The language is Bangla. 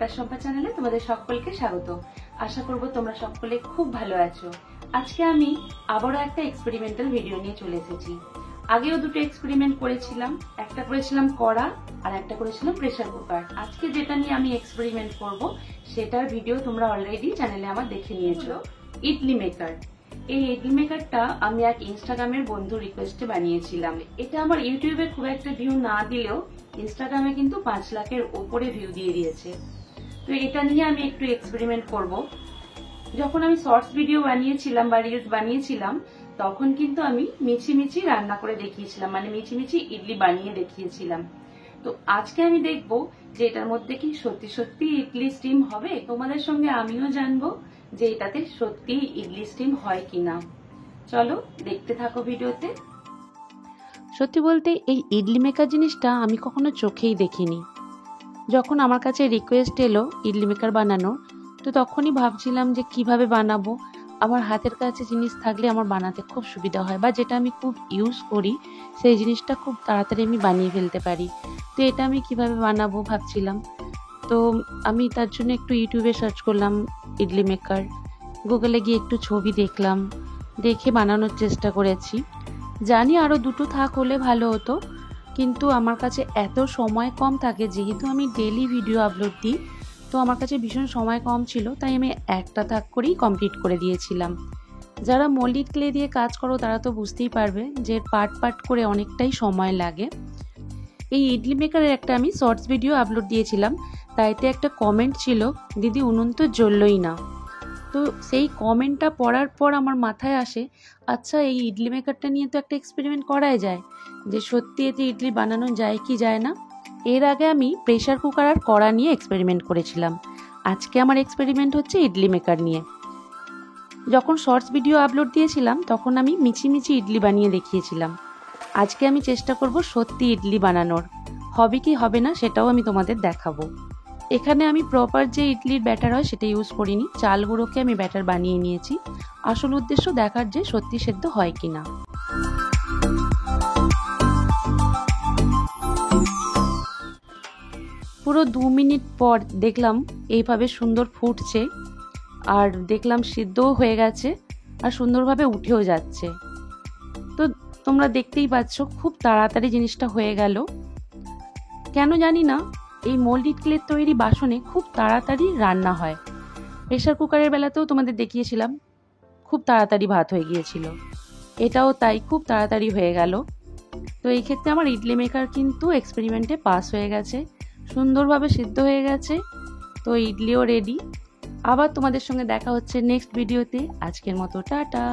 আকাশ সম্পা চ্যানেলে তোমাদের সকলকে স্বাগত। আশা করব তোমরা সকলে খুব ভালো আছো। আজকে আমি আবারও একটা এক্সপেরিমেন্টাল ভিডিও নিয়ে চলে এসেছি। আগেও দুটো এক্সপেরিমেন্ট করেছিলাম, একটা করেছিলাম কড়া আর একটা করেছিলাম প্রেসার কুকার। আজকে যেটা নিয়ে আমি এক্সপেরিমেন্ট করব সেটার ভিডিও তোমরা অলরেডি চ্যানেলে আমার দেখে নিয়েছো। ইডলি মেকার। এই ইডলি মেকারটা আমি এক ইনস্টাগ্রামের বন্ধু রিকোয়েস্টে বানিয়েছিলাম। এটা আমার ইউটিউবে খুব একটা ভিউ না দিলেও ইনস্টাগ্রামে কিন্তু 5 লাখের উপরে ভিউ দিয়ে দিয়েছে। তো এটা নিয়ে আমি একটু এক্সপেরিমেন্ট করব। যখন আমি শর্টস ভিডিও বানিয়েছিলাম বা রিলস বানিয়েছিলাম তখন কিন্তু আমি মিছি রান্না করে দেখিয়েছিলাম, মানে মিছি ইডলি বানিয়ে দেখিয়েছিলাম। তো আজকে আমি দেখব যে এটার মধ্যে কি সত্যি সত্যি ইডলি স্টিম হবে। তোমাদের সঙ্গে আমিও জানবো যে এটাতে সত্যি ইডলি স্টিম হয় কিনা। চলো দেখতে থাকো ভিডিওতে। সত্যি বলতে এই ইডলি মেকার জিনিসটা আমি কখনো চোখেই দেখিনি। যখন আমার কাছে রিকোয়েস্ট এলো ইডলি মেকার বানানোর, তো তখনই ভাবছিলাম যে কিভাবে বানাবো। আমার হাতের কাছে জিনিস থাকলে আমার বানাতে খুব সুবিধা হয়, বা যেটা আমি খুব ইউজ করি সেই জিনিসটা খুব তাড়াতাড়ি আমি বানিয়ে ফেলতে পারি। তো এটা আমি কিভাবে বানাবো ভাবছিলাম। তো আমি তার জন্য একটু ইউটিউবে সার্চ করলাম ইডলি মেকার, গুগলে গিয়ে একটু ছবি দেখলাম, দেখে বানানোর চেষ্টা করেছি। জানি আরও দুটো থাক হলে ভালো হতো, কিন্তু আমার কাছে এত সময় কম থাকে, যেহেতু আমি ডেলি ভিডিও আপলোড দিই, তো আমার কাছে ভীষণ সময় কম ছিল, তাই আমি একটা থাক করেই কমপ্লিট করে দিয়েছিলাম। যারা মোল্ডেড ক্লে দিয়ে কাজ করো তারা তো বুঝতেই পারবে যে পার্ট করে অনেকটাই সময় লাগে। এই ইডলি মেকারের একটা আমি শর্টস ভিডিও আপলোড দিয়েছিলাম, তাইতে একটা কমেন্ট ছিল, দিদি উনুন তো জ্বললই না। তো সেই কমেন্টটা পড়ার পর আমার মাথায় আসে, আচ্ছা এই ইডলি মেকারটা নিয়ে তো একটা এক্সপেরিমেন্ট করাই যায়, যে সত্যি এতে ইডলি বানানো যায় কি যায় না। এর আগে আমি প্রেসার কুকার আর কড়া নিয়ে এক্সপেরিমেন্ট করেছিলাম। আজকে আমার এক্সপেরিমেন্ট হচ্ছে ইডলি মেকার নিয়ে। যখন শর্টস ভিডিও আপলোড দিয়েছিলাম তখন আমি মিছি ইডলি বানিয়ে দেখিয়েছিলাম। আজকে আমি চেষ্টা করব সত্যি ইডলি বানানোর। হবে কি হবে না সেটাও আমি তোমাদের দেখাবো। এখানে আমি প্রপার যে ইডলির ব্যাটার হয় সেটা ইউজ করিনি, চাল গুঁড়োকে আমি ব্যাটার বানিয়ে নিয়েছি। আসল উদ্দেশ্য দেখার যে সত্যি সেদ্ধ হয় কিনা। পুরো 2 মিনিট পর দেখলাম এইভাবে সুন্দর ফুটছে, আর দেখলাম সিদ্ধও হয়ে গেছে আর সুন্দরভাবে উঠেও যাচ্ছে। তো তোমরা দেখতেই পাচ্ছ খুব তাড়াতাড়ি জিনিসটা হয়ে গেল। কেন জানি না এই মোল্ডেড ক্লের তৈরি বাসনে খুব তাড়াতাড়ি রান্না হয়। প্রেসার কুকারের বেলাতেও তোমাদের দেখিয়েছিলাম, খুব তাড়াতাড়ি ভাত হয়ে গিয়েছিল। এটাও তাই, খুব তাড়াতাড়ি হয়ে গেল। তো এই ক্ষেত্রে আমার ইডলি মেকার কিন্তু এক্সপেরিমেন্টে পাস হয়ে গেছে, সুন্দরভাবে সিদ্ধ হয়ে গেছে। তো ইডলিও রেডি। আবার তোমাদের সঙ্গে দেখা হচ্ছে নেক্সট ভিডিওতে। আজকের মতো টাটা।